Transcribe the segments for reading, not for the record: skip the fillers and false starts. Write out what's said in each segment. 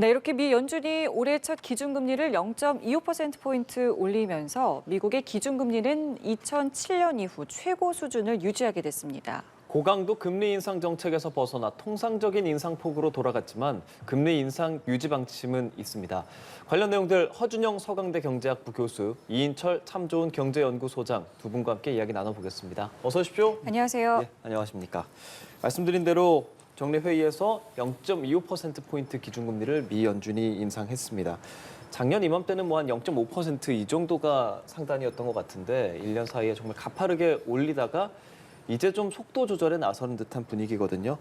네, 이렇게 미 연준이 올해 첫 기준금리를 0.25%포인트 올리면서 미국의 기준금리는 2007년 이후 최고 수준을 유지하게 됐습니다. 고강도 금리 인상 정책에서 벗어나 통상적인 인상폭으로 돌아갔지만 금리 인상 유지 방침은 있습니다. 관련 내용들 허준영 서강대 경제학부 교수, 이인철 참 좋은 경제연구소장 두 분과 함께 이야기 나눠보겠습니다. 어서 오십시오. 안녕하세요. 네, 안녕하십니까. 말씀드린 대로 정례회의에서 0.25%포인트 기준금리를 미 연준이 인상했습니다. 작년 이맘때는 한 0.5% 이 정도가 상단이었던 것 같은데 1년 사이에 정말 가파르게 올리다가 이제 좀 속도 조절에 나서는 듯한 분위기거든요.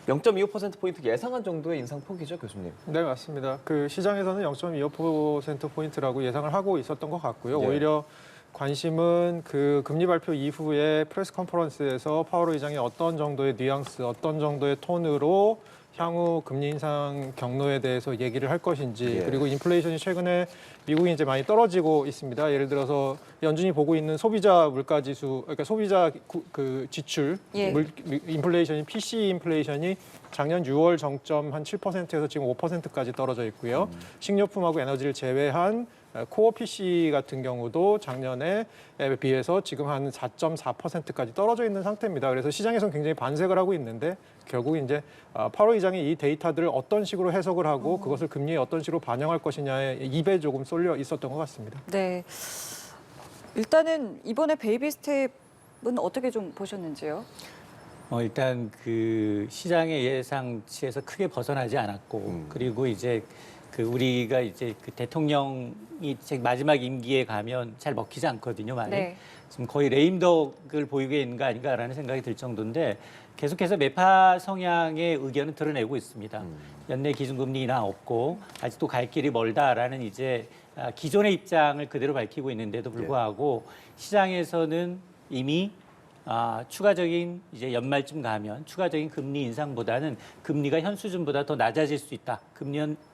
0.25%포인트 예상한 정도의 인상폭이죠, 교수님? 네, 맞습니다. 그 시장에서는 0.25%포인트라고 예상을 하고 있었던 것 같고요. 네. 오히려 관심은 그 금리 발표 이후에 프레스 컨퍼런스에서 파월 의장이 어떤 정도의 뉘앙스, 어떤 정도의 톤으로 향후 금리 인상 경로에 대해서 얘기를 할 것인지, 예. 그리고 인플레이션이 최근에 미국이 이제 많이 떨어지고 있습니다. 예를 들어서 연준이 보고 있는 소비자 물가 지수, 그러니까 소비자 그 지출, 예. 인플레이션이 PCE 인플레이션이 작년 6월 정점 한 7%에서 지금 5%까지 떨어져 있고요. 식료품하고 에너지를 제외한 코어 PC 같은 경우도 작년에 비해서 지금 한 4.4%까지 떨어져 있는 상태입니다. 그래서 시장에서는 굉장히 반색을 하고 있는데 결국 이제 파월 의장이 이 데이터들을 어떤 식으로 해석을 하고 그것을 금리에 어떤 식으로 반영할 것이냐에 입에 조금 쏠려 있었던 것 같습니다. 네, 일단은 이번에 베이비 스텝은 어떻게 좀 보셨는지요? 일단 그 시장의 예상치에서 크게 벗어나지 않았고 그리고 이제 그 우리가 이제 그 대통령이 제 마지막 임기에 가면 잘 먹히지 않거든요, 많이. 네. 지금 거의 레임덕을 보이고 있는 거 아닌가라는 생각이 들 정도인데 계속해서 매파 성향의 의견을 드러내고 있습니다. 연내 기준금리 인하 없고 아직도 갈 길이 멀다라는 이제 기존의 입장을 그대로 밝히고 있는데도 불구하고 시장에서는 이미 추가적인 이제 연말쯤 가면 추가적인 금리 인상보다는 금리가 현 수준보다 더 낮아질 수 있다.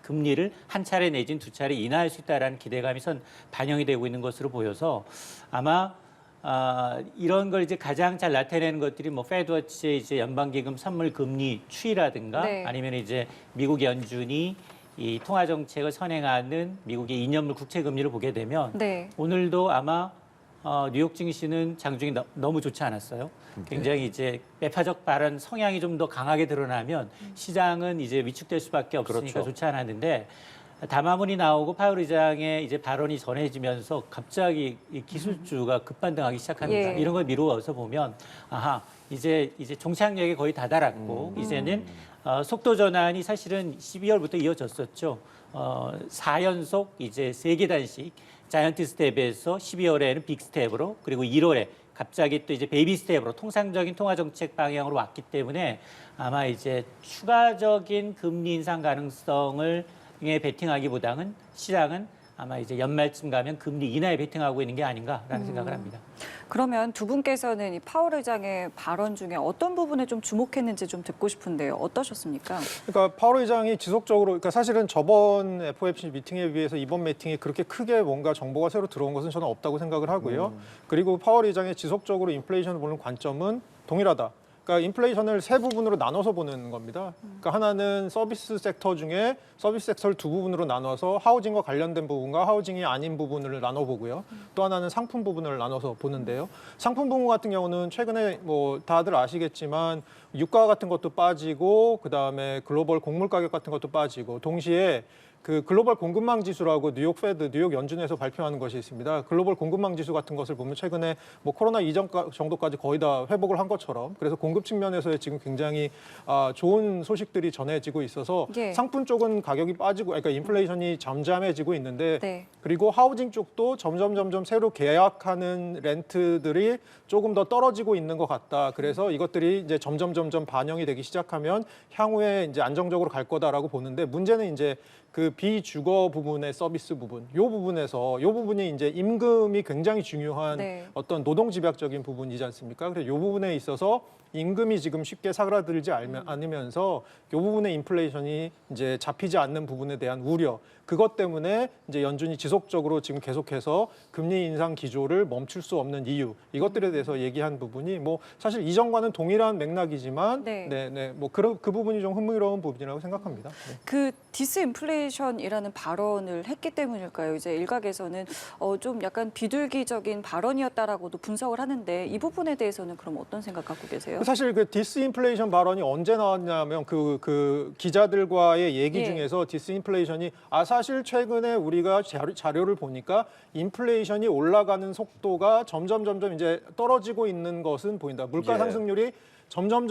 금리를 한 차례 내진 두 차례 인하할 수 있다라는 기대감이 반영이 되고 있는 것으로 보여서 아마 이런 걸 이제 가장 잘 나타내는 것들이 뭐 페드워치의 이제 연방기금 선물 금리 추이라든가 네. 아니면 이제 미국 연준이 이 통화 정책을 선행하는 미국의 2년물 국채 금리를 보게 되면 네. 오늘도 아마 뉴욕 증시는 장중에 너무 좋지 않았어요. 굉장히 이제 매파적 발언 성향이 좀 더 강하게 드러나면 시장은 이제 위축될 수밖에 없으니까 그렇죠. 좋지 않았는데 담화문이 나오고 파월 의장의 이제 발언이 전해지면서 갑자기 이 기술주가 급반등하기 시작합니다. 예. 이런 걸 미루어서 보면 아하 이제 종착역에 거의 다다랐고 이제는 속도 전환이 사실은 12월부터 이어졌었죠. 4연속 이제 3계단씩 자이언트 스텝에서 12월에는 빅 스텝으로 그리고 1월에 갑자기 또 이제 베이비 스텝으로 통상적인 통화 정책 방향으로 왔기 때문에 아마 이제 추가적인 금리 인상 가능성을 베팅하기보다는 시장은 아마 이제 연말쯤 가면 금리 인하에 베팅하고 있는 게 아닌가라는 생각을 합니다. 그러면 두 분께서는 이 파월 의장의 발언 중에 어떤 부분에 좀 주목했는지 좀 듣고 싶은데요. 어떠셨습니까? 그러니까 파월 의장이 지속적으로, 그러니까 사실은 저번 FOMC 미팅에 비해서 이번 미팅에 그렇게 크게 뭔가 정보가 새로 들어온 것은 저는 없다고 생각을 하고요. 그리고 파월 의장이 지속적으로 인플레이션을 보는 관점은 동일하다. 그러니까 인플레이션을 세 부분으로 나눠서 보는 겁니다. 그러니까 하나는 서비스 섹터 중에 서비스 섹터를 두 부분으로 나눠서 하우징과 관련된 부분과 하우징이 아닌 부분을 나눠보고요. 또 하나는 상품 부분을 나눠서 보는데요. 상품 부분 같은 경우는 최근에 뭐 다들 아시겠지만 유가 같은 것도 빠지고 그다음에 글로벌 곡물 가격 같은 것도 빠지고 동시에 그 글로벌 공급망 지수라고 뉴욕 페드, 뉴욕 연준에서 발표하는 것이 있습니다. 글로벌 공급망 지수 같은 것을 보면 최근에 뭐 코로나 이전 정도까지 거의 다 회복을 한 것처럼 그래서 공급 측면에서의 지금 굉장히 좋은 소식들이 전해지고 있어서 예. 상품 쪽은 가격이 빠지고, 그러니까 인플레이션이 잠잠해지고 있는데 네. 그리고 하우징 쪽도 점점 새로 계약하는 렌트들이 조금 더 떨어지고 있는 것 같다. 그래서 이것들이 이제 점점 반영이 되기 시작하면 향후에 이제 안정적으로 갈 거다라고 보는데 문제는 이제 그 비주거 부분의 서비스 부분, 요 부분이 이제 임금이 굉장히 중요한 네. 어떤 노동 집약적인 부분이지 않습니까? 그래서 요 부분에 있어서 임금이 지금 쉽게 사그라들지 않으면서 이 부분의 인플레이션이 이제 잡히지 않는 부분에 대한 우려, 그것 때문에 이제 연준이 지속적으로 지금 계속해서 금리 인상 기조를 멈출 수 없는 이유, 이것들에 대해서 얘기한 부분이 뭐 사실 이전과는 동일한 맥락이지만 뭐 그 부분이 좀 흥미로운 부분이라고 생각합니다. 네. 그 디스인플레이션이라는 발언을 했기 때문일까요? 이제 일각에서는 좀 약간 비둘기적인 발언이었다라고도 분석을 하는데 이 부분에 대해서는 그럼 어떤 생각 갖고 계세요? 사실 그 디스인플레이션 발언이 언제 나왔냐면 그 기자들과의 얘기 예. 중에서 디스인플레이션이 사실 최근에 우리가 자료를 보니까 인플레이션이 올라가는 속도가 점점 이제 떨어지고 있는 것은 보인다. 물가 예. 상승률이 점점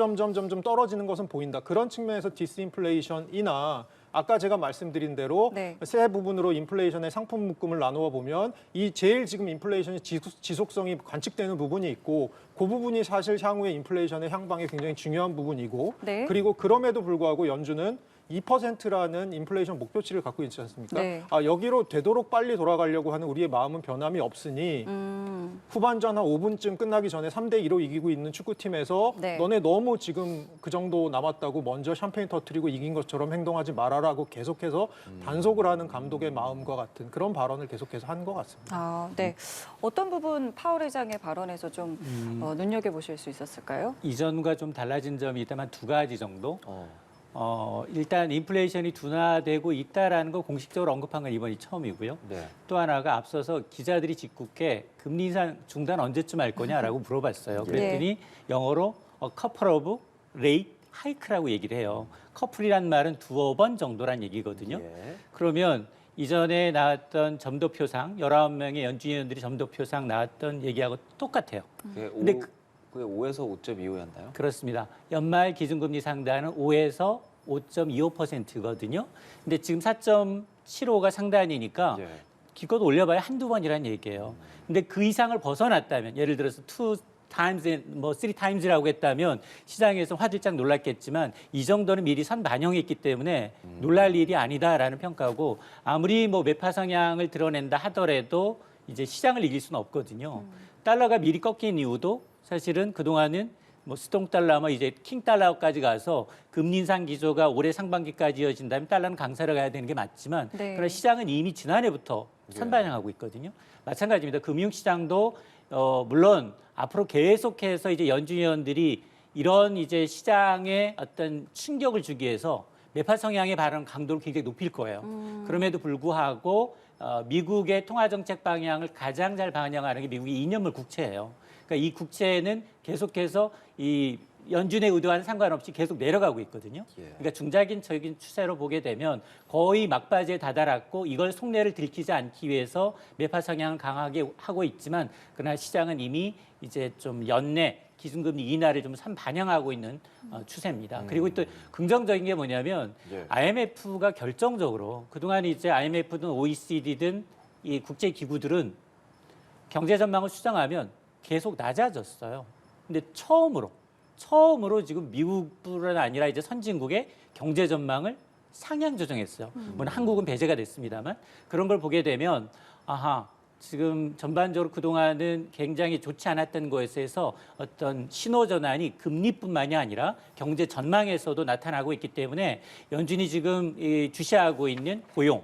떨어지는 것은 보인다. 그런 측면에서 디스인플레이션이나 아까 제가 말씀드린 대로 네. 세 부분으로 인플레이션의 상품 묶음을 나누어 보면 이 제일 지금 인플레이션의 지속성이 관측되는 부분이 있고 그 부분이 사실 향후의 인플레이션의 향방에 굉장히 중요한 부분이고 네. 그리고 그럼에도 불구하고 연준은 2%라는 인플레이션 목표치를 갖고 있지 않습니까? 네. 여기로 되도록 빨리 돌아가려고 하는 우리의 마음은 변함이 없으니 후반전 한 5분쯤 끝나기 전에 3대2로 이기고 있는 축구팀에서 네. 너네 너무 지금 그 정도 남았다고 먼저 샴페인 터뜨리고 이긴 것처럼 행동하지 말아라고 계속해서 단속을 하는 감독의 마음과 같은 그런 발언을 계속해서 한 것 같습니다. 네. 어떤 부분 파월 의장의 발언에서 좀 눈여겨보실 수 있었을까요? 이전과 좀 달라진 점이 있다면 두 가지 정도. 일단 인플레이션이 둔화되고 있다라는 거 공식적으로 언급한 건 이번이 처음이고요. 네. 또 하나가 앞서서 기자들이 짓궂게 금리 인상 중단 언제쯤 할 거냐라고 물어봤어요. 그랬더니 영어로 couple of rate hike라고 얘기를 해요. 커플이란 말은 두어 번 정도란 얘기거든요. 예. 그러면 이전에 나왔던 점도표상 19명의 연준위원들이 점도표상 나왔던 얘기하고 똑같아요. 그게 근데 5에서 5.25였나요? 그렇습니다. 연말 기준금리 상단은 5에서 5.25%거든요. 근데 지금 4.75가 상단이니까 예. 기껏 올려봐야 한두 번이란 얘기예요. 근데 그 이상을 벗어났다면 예를 들어서 2x, 뭐 3x라고 했다면 시장에서 화들짝 놀랐겠지만 이 정도는 미리 선 반영했기 때문에 놀랄 일이 아니다라는 평가고 아무리 뭐 매파 성향을 드러낸다 하더라도 이제 시장을 이길 수는 없거든요. 달러가 미리 꺾인 이유도 사실은 그동안은 뭐 스통달러나 이제 킹달러까지 가서 금리 인상 기조가 올해 상반기까지 이어진다면 달러는 강세로 가야 되는 게 맞지만 네. 그러나 시장은 이미 지난해부터 선반영하고 있거든요. 마찬가지입니다. 금융시장도 물론 앞으로 계속해서 이제 연준위원들이 이런 이제 시장에 어떤 충격을 주기 위해서 매파 성향의 발언 강도를 굉장히 높일 거예요. 그럼에도 불구하고 미국의 통화정책 방향을 가장 잘 반영하는 게 미국의 2년물 국채예요. 그러니까 이 국채는 계속해서 이 연준의 의도와는 상관없이 계속 내려가고 있거든요. 그러니까 중장기적인 추세로 보게 되면 거의 막바지에 다다랐고 이걸 속내를 들키지 않기 위해서 매파 성향을 강하게 하고 있지만 그러나 시장은 이미 이제 좀 연내 기준금리 인하를 좀 반영하고 있는 추세입니다. 그리고 또 긍정적인 게 뭐냐면 IMF가 결정적으로 그동안 이제 IMF든 OECD든 이 국제 기구들은 경제 전망을 수정하면 계속 낮아졌어요. 근데 처음으로 지금 미국뿐 아니라 이제 선진국의 경제 전망을 상향 조정했어요. 물론 한국은 배제가 됐습니다만 그런 걸 보게 되면 지금 전반적으로 그동안은 굉장히 좋지 않았던 것에서 어떤 신호 전환이 금리뿐만이 아니라 경제 전망에서도 나타나고 있기 때문에 연준이 지금 주시하고 있는 고용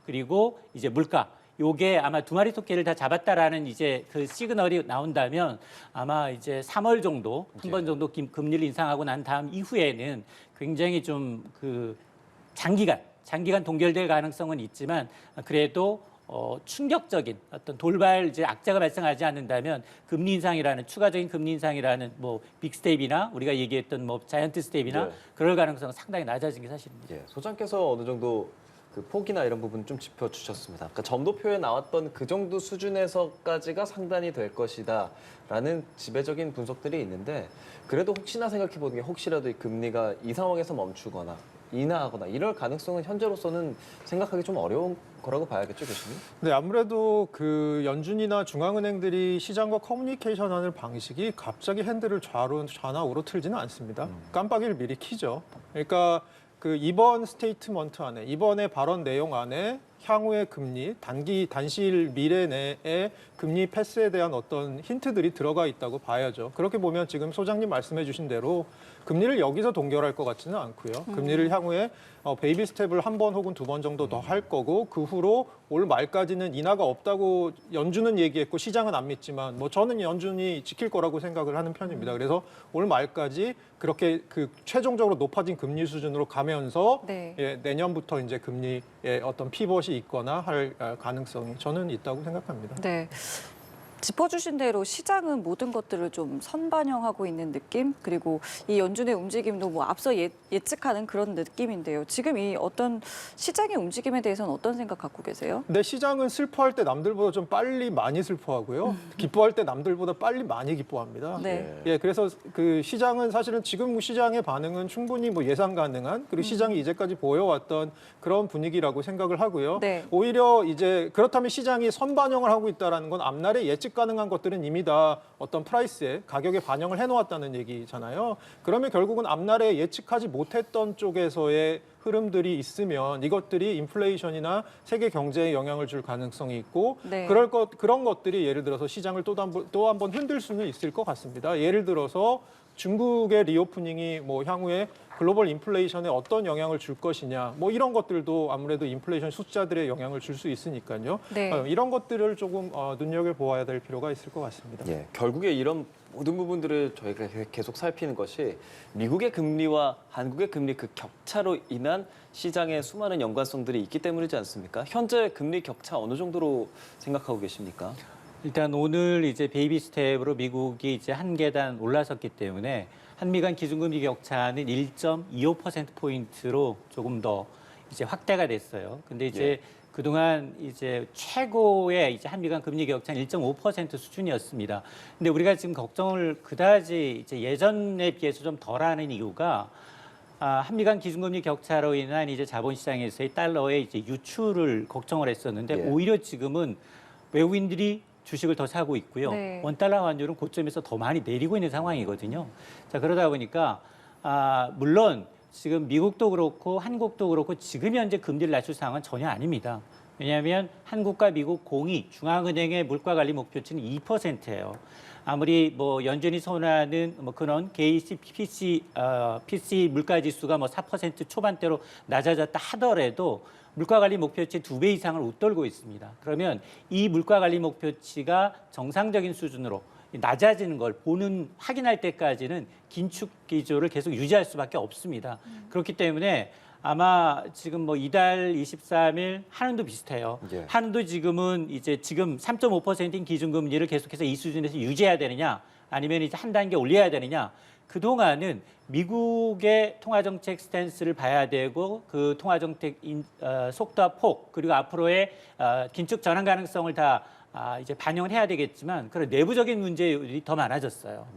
그리고 이제 물가 요게 아마 두 마리 토끼를 다 잡았다라는 이제 그 시그널이 나온다면 아마 이제 3월 정도 한 번 정도 금리를 인상하고 난 다음 이후에는 굉장히 좀 그 장기간 동결될 가능성은 있지만 그래도 충격적인 어떤 돌발 이제 악재가 발생하지 않는다면 금리 인상이라는 추가적인 금리 인상이라는 뭐 빅스텝이나 우리가 얘기했던 뭐 자이언트 스텝이나 그럴 가능성은 상당히 낮아진 게 사실입니다. 소장께서 어느 정도 그 폭이나 이런 부분 좀 짚어주셨습니다. 그러니까 점도표에 나왔던 그 정도 수준에서까지가 상단이 될 것이다라는 지배적인 분석들이 있는데 그래도 혹시나 생각해보는 게 혹시라도 이 금리가 이 상황에서 멈추거나 인하하거나 이럴 가능성은 현재로서는 생각하기 좀 어려운 거라고 봐야겠죠, 교수님? 네, 아무래도 그 연준이나 중앙은행들이 시장과 커뮤니케이션하는 방식이 갑자기 핸들을 좌나 우로 틀지는 않습니다. 깜빡이를 미리 켜죠. 그러니까 그 이번 스테이트먼트 안에 이번에 발언 내용 안에 향후의 금리, 단시일 미래 내에 금리 패스에 대한 어떤 힌트들이 들어가 있다고 봐야죠. 그렇게 보면 지금 소장님 말씀해 주신 대로 금리를 여기서 동결할 것 같지는 않고요. 금리를 향후에 베이비 스텝을 한 번 혹은 두 번 정도 더 할 거고 그 후로 올 말까지는 인하가 없다고 연준은 얘기했고 시장은 안 믿지만 뭐 저는 연준이 지킬 거라고 생각을 하는 편입니다. 그래서 올 말까지 그렇게 그 최종적으로 높아진 금리 수준으로 가면서 네. 예, 내년부터 이제 금리의 어떤 피벗이 있거나 할 가능성이 저는 있다고 생각합니다. 네. 짚어주신 대로 시장은 모든 것들을 좀 선반영하고 있는 느낌, 그리고 이 연준의 움직임도 뭐 앞서 예측하는 그런 느낌인데요. 지금 이 어떤 시장의 움직임에 대해서는 어떤 생각 갖고 계세요? 근데 시장은 슬퍼할 때 남들보다 좀 빨리 많이 슬퍼하고요. 기뻐할 때 남들보다 빨리 많이 기뻐합니다. 네. 예, 그래서 그 시장은 사실은 지금 시장의 반응은 충분히 뭐 예상 가능한 그리고 시장이 이제까지 보여왔던 그런 분위기라고 생각을 하고요. 네. 오히려 이제 그렇다면 시장이 선반영을 하고 있다는 건 앞날에 예측 가능한 것들은 이미 다 어떤 프라이스에 가격에 반영을 해놓았다는 얘기잖아요. 그러면 결국은 앞날에 예측하지 못했던 쪽에서의 흐름들이 있으면 이것들이 인플레이션이나 세계 경제에 영향을 줄 가능성이 있고 네. 그런 것들이 예를 들어서 시장을 또 한 번 흔들 수는 있을 것 같습니다. 예를 들어서 중국의 리오프닝이 뭐 향후에 글로벌 인플레이션에 어떤 영향을 줄 것이냐, 뭐 이런 것들도 아무래도 인플레이션 숫자들에 영향을 줄 수 있으니까요. 네. 이런 것들을 조금 눈여겨보아야 될 필요가 있을 것 같습니다. 예, 결국에 이런 모든 부분들을 저희가 계속 살피는 것이 미국의 금리와 한국의 금리 그 격차로 인한 시장의 수많은 연관성들이 있기 때문이지 않습니까? 현재 금리 격차 어느 정도로 생각하고 계십니까? 일단 오늘 이제 베이비 스텝으로 미국이 이제 한 계단 올라섰기 때문에 한미 간 기준금리 격차는 1.25%포인트로 조금 더 이제 확대가 됐어요. 근데 이제 그동안 이제 최고의 이제 한미 간 금리 격차는 1.5% 수준이었습니다. 근데 우리가 지금 걱정을 그다지 이제 예전에 비해서 좀 덜하는 이유가 한미 간 기준금리 격차로 인한 이제 자본시장에서의 달러의 이제 유출을 걱정을 했었는데 예. 오히려 지금은 외국인들이 주식을 더 사고 있고요. 네. 원달러 환율은 고점에서 더 많이 내리고 있는 상황이거든요. 자, 그러다 보니까 물론 지금 미국도 그렇고 한국도 그렇고 지금 현재 금리를 낮출 상황은 전혀 아닙니다. 왜냐하면 한국과 미국 공이 중앙은행의 물가관리 목표치는 2%예요. 아무리 뭐 연준이 선호하는 뭐 그런 PC 물가지수가 뭐 4% 초반대로 낮아졌다 하더라도 물가관리 목표치 2배 이상을 웃돌고 있습니다. 그러면 이 물가관리 목표치가 정상적인 수준으로 낮아지는 걸 확인할 때까지는 긴축 기조를 계속 유지할 수밖에 없습니다. 그렇기 때문에 아마 지금 뭐 이달 23일 한은도 비슷해요. 예. 한은도 지금 3.5%인 기준금리를 계속해서 이 수준에서 유지해야 되느냐 아니면 이제 한 단계 올려야 되느냐. 그동안은 미국의 통화정책 스탠스를 봐야 되고 그 통화정책 속도와 폭 그리고 앞으로의 긴축 전환 가능성을 다 이제 반영을 해야 되겠지만 그런 내부적인 문제들이 더 많아졌어요.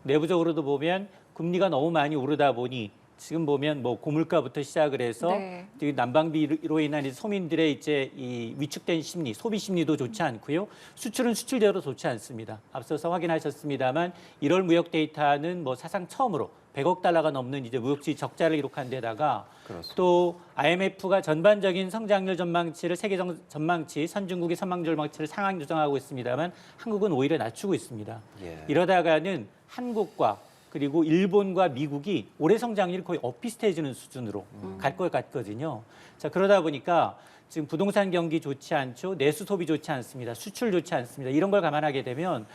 내부적으로도 보면 금리가 너무 많이 오르다 보니 지금 보면 뭐 고물가부터 시작을 해서 네. 난방비로 인한 이제 소민들의 이제 이 위축된 심리, 소비 심리도 좋지 않고요. 수출은 수출대로 좋지 않습니다. 앞서서 확인하셨습니다만 1월 무역 데이터는 뭐 사상 처음으로 100억 달러가 넘는 이제 무역지 적자를 기록한 데다가 그렇습니다. 또 IMF가 전반적인 성장률 전망치를 세계 전망치, 선진국의 전망 전망치를 상향 조정하고 있습니다만 한국은 오히려 낮추고 있습니다. 예. 이러다가는 한국과 그리고 일본과 미국이 올해 성장률이 거의 엇비슷해지는 수준으로 갈 것 같거든요. 자, 그러다 보니까 지금 부동산 경기 좋지 않죠. 내수 소비 좋지 않습니다. 수출 좋지 않습니다. 이런 걸 감안하게 되면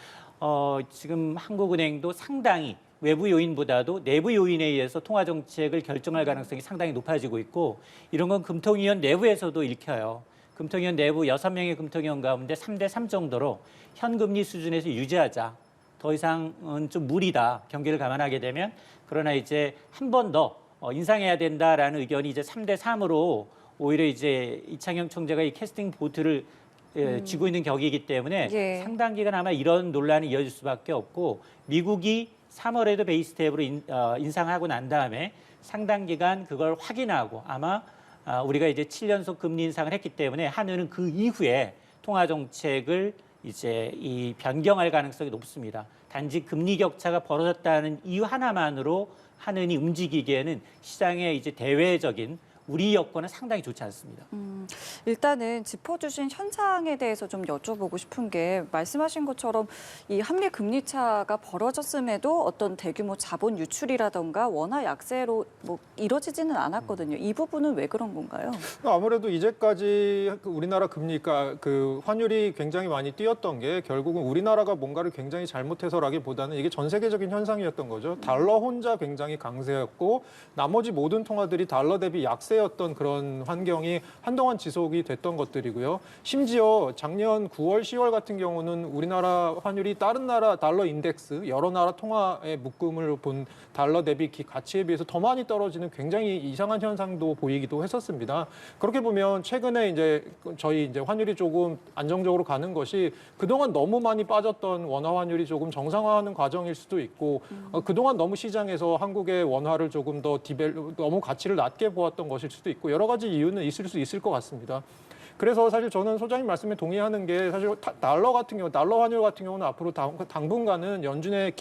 지금 한국은행도 상당히 외부 요인보다도 내부 요인에 의해서 통화 정책을 결정할 가능성이 상당히 높아지고 있고 이런 건 금통위원 내부에서도 읽혀요. 금통위원 내부 6명의 금통위원 가운데 3대 3 정도로 현금리 수준에서 유지하자. 더 이상은 좀 무리다. 경기를 감안하게 되면 그러나 이제 한 번 더 인상해야 된다라는 의견이 이제 3대 3으로 오히려 이제 이창용 총재가 이 캐스팅 보트를 쥐고 있는 격이기 때문에 예. 상당 기간 아마 이런 논란이 이어질 수밖에 없고 미국이 3월에도 베이스 스텝으로 인상하고 난 다음에 상당 기간 그걸 확인하고 아마 우리가 이제 7연속 금리 인상을 했기 때문에 한은은 그 이후에 통화 정책을 이제 이 변경할 가능성이 높습니다. 단지 금리 격차가 벌어졌다는 이유 하나만으로 한은이 움직이기에는 시장의 이제 대외적인 우리 여건은 상당히 좋지 않습니다. 일단은 짚어주신 현상에 대해서 좀 여쭤보고 싶은 게 말씀하신 것처럼 이 한미 금리 차가 벌어졌음에도 어떤 대규모 자본 유출이라던가 원화 약세로 뭐 이뤄지지는 않았거든요. 이 부분은 왜 그런 건가요? 아무래도 이제까지 우리나라 금리가 그 환율이 굉장히 많이 뛰었던 게 결국은 우리나라가 뭔가를 굉장히 잘못해서라기보다는 이게 전 세계적인 현상이었던 거죠. 달러 혼자 굉장히 강세였고 나머지 모든 통화들이 달러 대비 약세였던 그런 환경이 한동안 지속이 됐던 것들이고요. 심지어 작년 9월, 10월 같은 경우는 우리나라 환율이 다른 나라 달러 인덱스, 여러 나라 통화의 묶음을 본 달러 대비 가치에 비해서 더 많이 떨어지는 굉장히 이상한 현상도 보이기도 했었습니다. 그렇게 보면 최근에 이제 저희 이제 환율이 조금 안정적으로 가는 것이 그동안 너무 많이 빠졌던 원화 환율이 조금 정상화하는 과정일 수도 있고 그동안 너무 시장에서 한국의 원화를 조금 더 너무 가치를 낮게 보았던 것일 수도 있고 여러 가지 이유는 있을 수 있을 것 같습니다. 그래서 사실 저는 소장님 말씀에 동의하는 게 사실 달러 환율 같은 경우는 앞으로 당분간은 연준의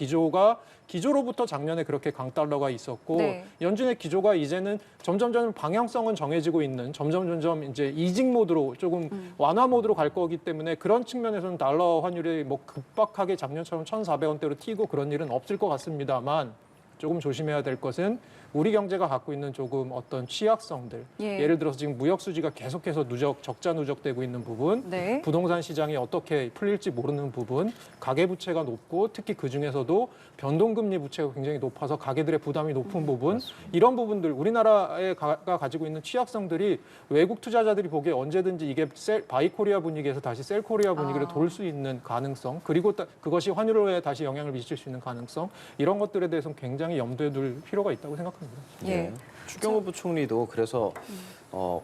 기조로부터 작년에 그렇게 강달러가 있었고 네. 연준의 기조가 이제는 점점 방향성은 정해지고 있는 점점 이제 이직 모드로 조금 완화 모드로 갈 거기 때문에 그런 측면에서는 달러 환율이 뭐 급박하게 작년처럼 1,400원대로 튀고 그런 일은 없을 것 같습니다만 조금 조심해야 될 것은 우리 경제가 갖고 있는 조금 어떤 취약성들, 예를 들어서 지금 무역 수지가 계속해서 적자 누적되고 있는 부분, 네. 부동산 시장이 어떻게 풀릴지 모르는 부분, 가계 부채가 높고 특히 그 중에서도 변동금리 부채가 굉장히 높아서 가계들의 부담이 높은 부분, 이런 부분들 우리나라가 가지고 있는 취약성들이 외국 투자자들이 보기에 언제든지 이게 바이 코리아 분위기에서 다시 셀 코리아 분위기로 돌 수 있는 가능성, 그리고 그것이 환율에 다시 영향을 미칠 수 있는 가능성, 이런 것들에 대해서는 굉장히 염두에 둘 필요가 있다고 생각합니다. 예. 추경호 부총리도 그래서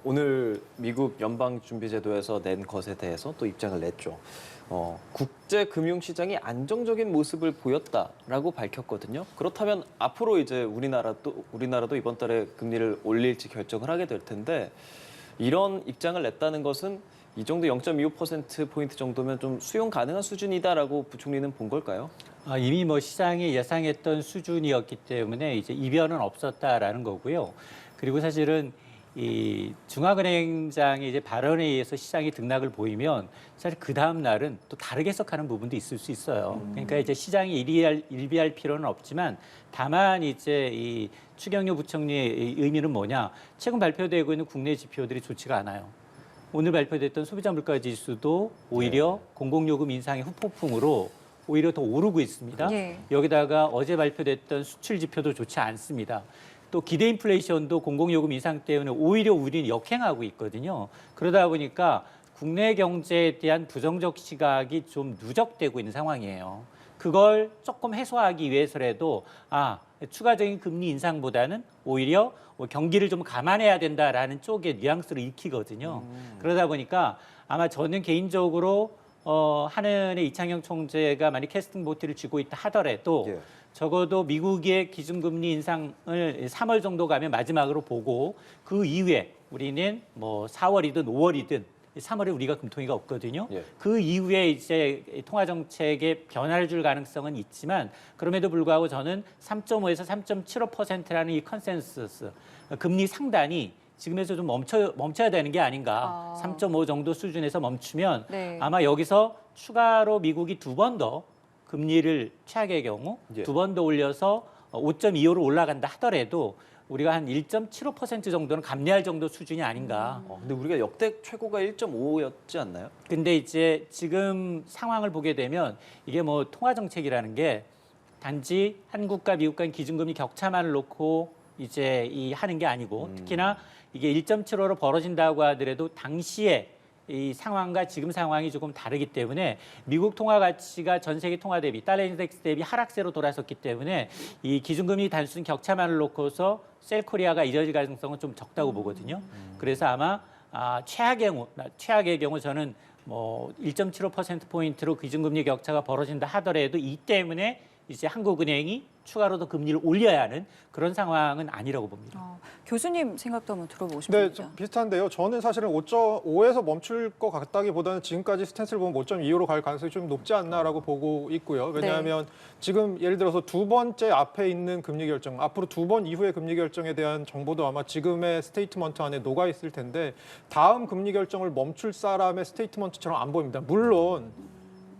오늘 미국 연방준비제도에서 낸 것에 대해서 또 입장을 냈죠. 국제 금융 시장이 안정적인 모습을 보였다라고 밝혔거든요. 그렇다면 앞으로 이제 우리나라도 이번 달에 금리를 올릴지 결정을 하게 될 텐데 이런 입장을 냈다는 것은 이 정도 0.25% 포인트 정도면 좀 수용 가능한 수준이다라고 부총리는 본 걸까요? 이미 뭐 시장이 예상했던 수준이었기 때문에 이제 이변은 없었다라는 거고요. 그리고 사실은 이 중앙은행장의 이제 발언에 의해서 시장이 등락을 보이면 사실 그 다음 날은 또 다르게 해석하는 부분도 있을 수 있어요. 그러니까 이제 시장이 일비할 필요는 없지만 다만 이제 이 추경호 부총리의 의미는 뭐냐? 최근 발표되고 있는 국내 지표들이 좋지가 않아요. 오늘 발표됐던 소비자 물가 지수도 오히려 공공요금 인상의 후폭풍으로 오히려 더 오르고 있습니다. 예. 여기다가 어제 발표됐던 수출 지표도 좋지 않습니다. 또 기대 인플레이션도 공공요금 인상 때문에 오히려 우리는 역행하고 있거든요. 그러다 보니까 국내 경제에 대한 부정적 시각이 좀 누적되고 있는 상황이에요. 그걸 조금 해소하기 위해서라도 추가적인 금리 인상보다는 오히려 경기를 좀 감안해야 된다라는 쪽의 뉘앙스를 익히거든요. 그러다 보니까 아마 저는 개인적으로 한은의 이창용 총재가 만약 캐스팅 보트를 쥐고 있다 하더라도 예. 적어도 미국의 기준금리 인상을 3월 정도 가면 마지막으로 보고 그 이후에 우리는 뭐 4월이든 5월이든 3월에 우리가 금통위가 없거든요. 예. 그 이후에 이제 통화 정책에 변화를 줄 가능성은 있지만 그럼에도 불구하고 저는 3.5에서 3.75%라는 이 컨센서스 금리 상단이 지금에서 좀 멈춰야 되는 게 아닌가. 3.5 정도 수준에서 멈추면 네. 아마 여기서 추가로 미국이 두 번 더 금리를 최악의 경우 예. 두 번 더 올려서 5.25로 올라간다 하더라도 우리가 한 1.75% 정도는 감내할 정도 수준이 아닌가. 근데 우리가 역대 최고가 1.5였지 않나요? 근데 이제 지금 상황을 보게 되면 이게 뭐 통화 정책이라는 게 단지 한국과 미국 간 기준금리 격차만을 놓고 이제 하는 게 아니고 특히나 이게 1.75로 벌어진다고 하더라도 당시에 이 상황과 지금 상황이 조금 다르기 때문에 미국 통화 가치가 전 세계 통화 대비 달러 인덱스 대비 하락세로 돌아섰기 때문에 이 기준금리 단순 격차만을 놓고서 셀 코리아가 이뤄질 가능성은 좀 적다고 보거든요. 그래서 아마 최악의 경우 저는 뭐 1.75% 포인트로 기준금리 격차가 벌어진다 하더라도 이 때문에 이제 한국은행이 추가로 더 금리를 올려야 하는 그런 상황은 아니라고 봅니다. 교수님 생각도 한번 들어보고 네, 싶습니다. 좀 비슷한데요. 저는 사실은 5.5에서 멈출 것 같다기보다는 지금까지 스탠스를 보면 5.25로 갈 가능성이 좀 높지 않나라고 보고 있고요. 왜냐하면 지금 예를 들어서 두 번째 앞에 있는 금리 결정, 앞으로 두 번 이후의 금리 결정에 대한 정보도 아마 지금의 스테이트먼트 안에 녹아 있을 텐데 다음 금리 결정을 멈출 사람의 스테이트먼트처럼 안 보입니다.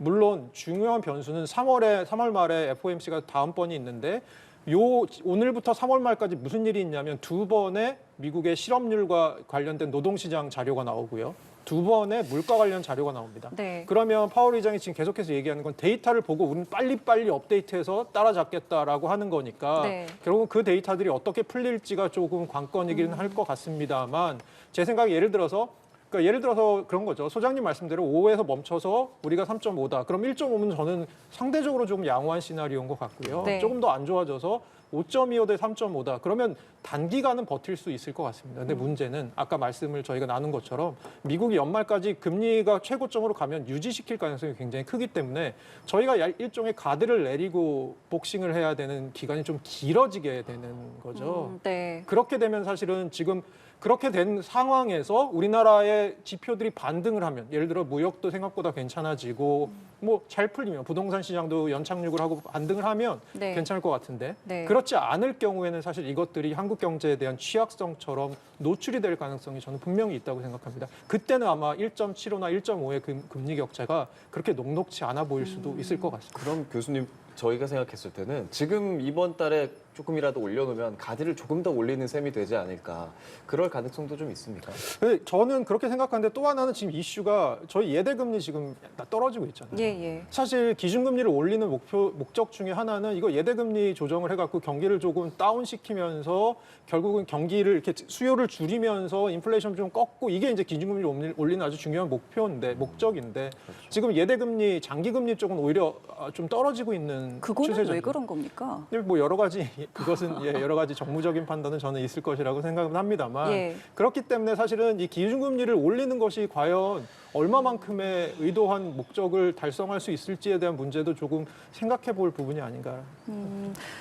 물론 중요한 변수는 3월 말에 FOMC가 다음번이 있는데 오늘부터 3월 말까지 무슨 일이 있냐면 두 번의 미국의 실업률과 관련된 노동시장 자료가 나오고요. 두 번의 물가 관련 자료가 나옵니다. 네. 그러면 파월 의장이 지금 계속해서 얘기하는 건 데이터를 보고 우리는 빨리빨리 업데이트해서 따라잡겠다라고 하는 거니까 네. 결국은 그 데이터들이 어떻게 풀릴지가 조금 관건이기는 할 것 같습니다만 제 생각에 예를 들어서 그런 거죠. 소장님 말씀대로 5에서 멈춰서 우리가 3.5다. 그럼 1.5는 저는 상대적으로 조금 양호한 시나리오인 것 같고요. 네. 조금 더 안 좋아져서 5.25 대 3.5다. 그러면 단기간은 버틸 수 있을 것 같습니다. 근데 문제는 아까 말씀을 저희가 나눈 것처럼 미국이 연말까지 금리가 최고점으로 가면 유지시킬 가능성이 굉장히 크기 때문에 저희가 일종의 가드를 내리고 복싱을 해야 되는 기간이 좀 길어지게 되는 거죠. 네. 그렇게 되면 사실은 지금 그렇게 된 상황에서 우리나라의 지표들이 반등을 하면 예를 들어 무역도 생각보다 괜찮아지고 뭐 잘 풀리면 부동산 시장도 연착륙을 하고 반등을 하면 네. 괜찮을 것 같은데 네. 그렇지 않을 경우에는 사실 이것들이 한국 경제에 대한 취약성처럼 노출이 될 가능성이 저는 분명히 있다고 생각합니다. 그때는 아마 1.75나 1.5의 금리 격차가 그렇게 녹록치 않아 보일 수도 있을 것 같습니다. 그럼 교수님 저희가 생각했을 때는 지금 이번 달에 조금이라도 올려놓으면 가디를 조금 더 올리는 셈이 되지 않을까. 그럴 가능성도 좀 있습니까? 근데 저는 그렇게 생각하는데 또 하나는 지금 이슈가 저희 예대금리 지금 떨어지고 있잖아요. 예. 사실 기준금리를 올리는 목적 중에 하나는 이거 예대금리 조정을 해갖고 경기를 조금 다운시키면서 결국은 경기를 이렇게 수요를 줄이면서 인플레이션 좀 꺾고 이게 이제 기준금리를 올리는 아주 중요한 목적인데 지금 예대금리, 장기금리 쪽은 오히려 좀 떨어지고 있는 그거는 추세죠. 왜 그런 겁니까? 뭐 여러 가지 그것은 여러 가지 정무적인 판단은 저는 있을 것이라고 생각은 합니다만 예. 그렇기 때문에 사실은 이 기준금리를 올리는 것이 과연 얼마만큼의 의도한 목적을 달성할 수 있을지에 대한 문제도 조금 생각해 볼 부분이 아닌가.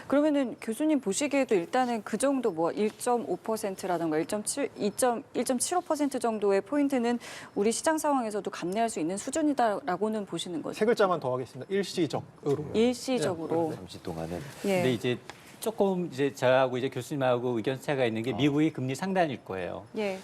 그러면은 교수님 보시기에도 일단은 그 정도 뭐 1.5%라든가 1.75% 정도의 포인트는 우리 시장 상황에서도 감내할 수 있는 수준이다라고는 보시는 거죠. 세 글자만 더 하겠습니다. 일시적으로. 일시적으로. 잠시 동안은. 예. 근데 이제 조금 이제 저하고 이제 교수님하고 의견 차이가 있는 게 미국의 금리 상단일 거예요. 예.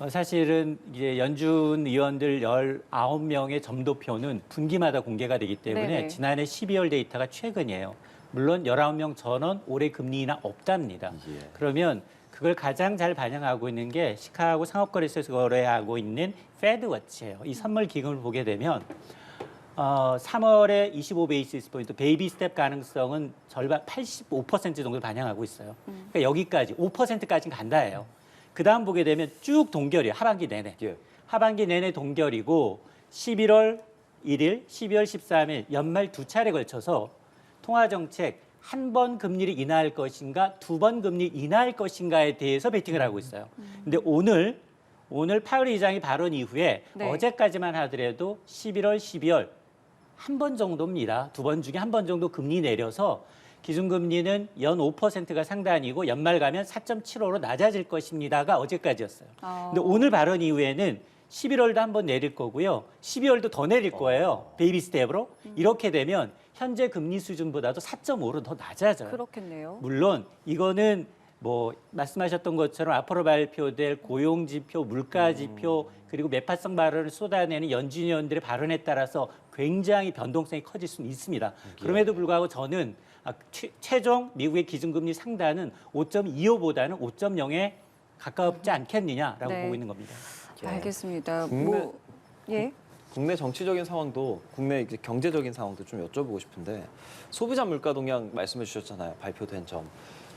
사실은 이제 연준 의원들 19명의 점도표는 분기마다 공개가 되기 때문에 네네. 지난해 12월 데이터가 최근이에요. 물론 19명 전원 올해 금리 인하 없답니다. 예. 그러면 그걸 가장 잘 반영하고 있는 게 시카고 상업거래소에서 거래하고 있는 페드워치예요. 이 선물 기금을 보게 되면 3월에 25 베이시스 포인트 베이비 스텝 가능성은 절반 85% 정도를 반영하고 있어요. 그러니까 여기까지 5%까지는 간다예요. 그 다음 보게 되면 쭉 동결이에요. 하반기 내내. 예. 하반기 내내 동결이고 11월 1일, 12월 13일 연말 두 차례 걸쳐서 통화정책 한 번 금리를 인하할 것인가 두 번 금리 인하할 것인가에 대해서 베팅을 하고 있어요. 근데 오늘 파월 의장이 발언 이후에 네. 어제까지만 하더라도 11월, 12월 한 번 정도입니다. 두 번 중에 한 번 정도 금리 내려서 기준금리는 연 5%가 상단이고 연말 가면 4.75로 낮아질 것입니다가 어제까지였어요. 근데 오늘 발언 이후에는 11월도 한 번 내릴 거고요. 12월도 더 내릴 거예요. 베이비 스텝으로. 이렇게 되면 현재 금리 수준보다도 4.5로 더 낮아져요. 그렇겠네요. 물론 이거는 뭐 말씀하셨던 것처럼 앞으로 발표될 고용 지표, 물가 지표 그리고 매파성 발언을 쏟아내는 연준 의원들의 발언에 따라서 굉장히 변동성이 커질 수는 있습니다. 그럼에도 불구하고 저는 최종 미국의 기준금리 상단은 5.25보다는 5.0에 가깝지 않겠느냐라고 네. 보고 있는 겁니다. 알겠습니다. 국내- 예. 국내 정치적인 상황도 국내 이제 경제적인 상황도 좀 여쭤보고 싶은데 소비자 물가 동향 말씀해 주셨잖아요. 발표된 점.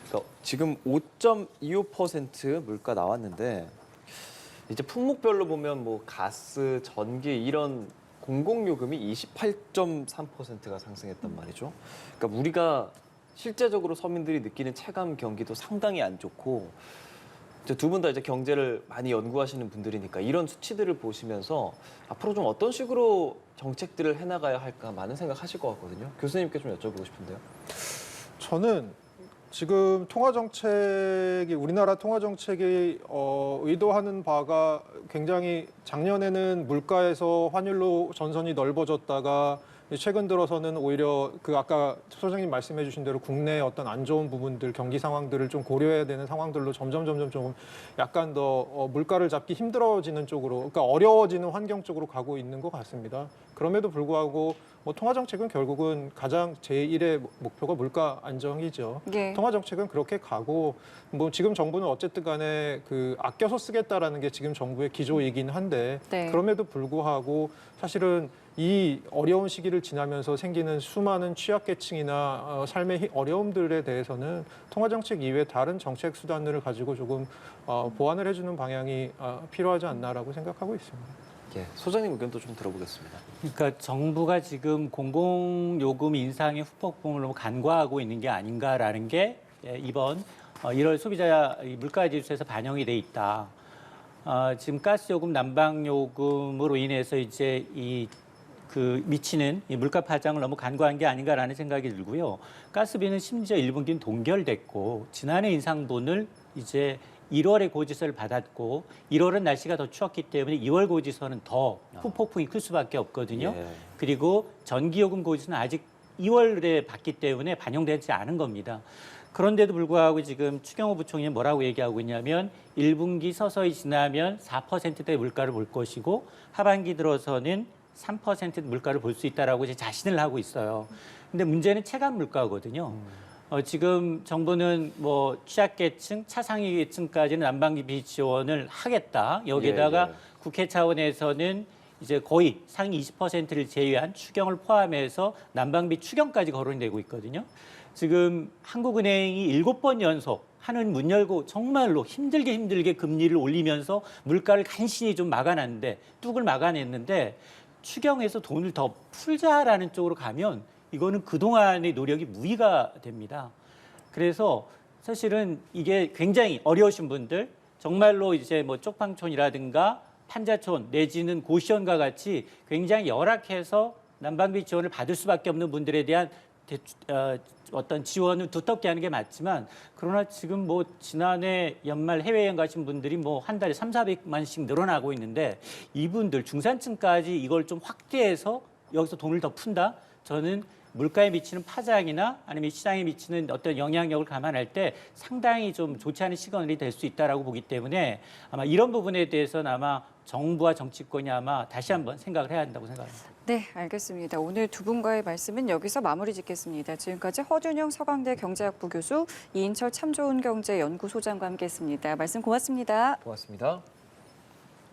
그러니까 지금 5.25% 물가 나왔는데 이제 품목별로 보면 뭐 가스, 전기 이런 공공요금이 28.3%가 상승했단 말이죠. 그러니까 우리가 실제적으로 서민들이 느끼는 체감 경기도 상당히 안 좋고 두 분 다 이제 경제를 많이 연구하시는 분들이니까 이런 수치들을 보시면서 앞으로 좀 어떤 식으로 정책들을 해나가야 할까 많은 생각하실 것 같거든요. 교수님께 좀 여쭤보고 싶은데요. 저는 지금 우리나라 통화 정책이 의도하는 바가 굉장히 작년에는 물가에서 환율로 전선이 넓어졌다가 최근 들어서는 오히려 아까 소장님 말씀해 주신 대로 국내의 어떤 안 좋은 부분들, 경기 상황들을 좀 고려해야 되는 상황들로 점점 좀 약간 더 물가를 잡기 힘들어지는 쪽으로, 그러니까 어려워지는 환경 쪽으로 가고 있는 것 같습니다. 그럼에도 불구하고 통화 정책은 결국은 가장 제1의 목표가 물가 안정이죠. 예. 통화 정책은 그렇게 가고 지금 정부는 어쨌든 간에 아껴서 쓰겠다라는 게 지금 정부의 기조이긴 한데 네. 그럼에도 불구하고 사실은 이 어려운 시기를 지나면서 생기는 수많은 취약계층이나 삶의 어려움들에 대해서는 통화정책 이외에 다른 정책 수단들을 가지고 조금 보완을 해주는 방향이 필요하지 않나라고 생각하고 있습니다. 예, 소장님 의견도 좀 들어보겠습니다. 그러니까 정부가 지금 공공요금 인상의 후폭풍을 너무 간과하고 있는 게 아닌가라는 게 이번 1월 소비자 물가지수에서 반영이 돼 있다. 지금 가스요금, 난방요금으로 인해서 이제 미치는 이 물가 파장을 너무 간과한 게 아닌가라는 생각이 들고요. 가스비는 심지어 1분기는 동결됐고 지난해 인상분을 이제 1월에 고지서를 받았고 1월은 날씨가 더 추웠기 때문에 2월 고지서는 더 후폭풍이 클 수밖에 없거든요. 예. 그리고 전기요금 고지서는 아직 2월에 받기 때문에 반영되지 않은 겁니다. 그런데도 불구하고 지금 추경호 부총리는 뭐라고 얘기하고 있냐면 1분기 서서히 지나면 4%대 물가를 볼 것이고 하반기 들어서는 3% 물가를 볼 수 있다라고 이제 자신을 하고 있어요. 근데 문제는 체감 물가거든요. 지금 정부는 취약계층, 차상위계층까지는 난방비 지원을 하겠다. 여기에다가 예. 국회 차원에서는 이제 거의 상위 20%를 제외한 추경을 포함해서 난방비 추경까지 거론되고 있거든요. 지금 한국은행이 7번 연속 하는 문 열고 정말로 힘들게 금리를 올리면서 물가를 간신히 좀 막아놨는데 뚝을 막아냈는데 추경에서 돈을 더 풀자라는 쪽으로 가면 이거는 그동안의 노력이 무의가 됩니다. 그래서 사실은 이게 굉장히 어려우신 분들 정말로 이제 쪽방촌이라든가 판자촌 내지는 고시원과 같이 굉장히 열악해서 난방비 지원을 받을 수밖에 없는 분들에 대한 어떤 지원을 두텁게 하는 게 맞지만 그러나 지금 지난해 연말 해외여행 가신 분들이 한 달에 300~400만씩 늘어나고 있는데 이분들 중산층까지 이걸 좀 확대해서 여기서 돈을 더 푼다? 저는 물가에 미치는 파장이나 아니면 시장에 미치는 어떤 영향력을 감안할 때 상당히 좀 좋지 않은 시그널이 될 수 있다라고 보기 때문에 아마 이런 부분에 대해서는 아마 정부와 정치권이 아마 다시 한번 생각을 해야 한다고 생각합니다. 네, 알겠습니다. 오늘 두 분과의 말씀은 여기서 마무리 짓겠습니다. 지금까지 허준영 서강대 경제학부 교수, 이인철 참좋은경제연구소장과 함께했습니다. 말씀 고맙습니다. 고맙습니다.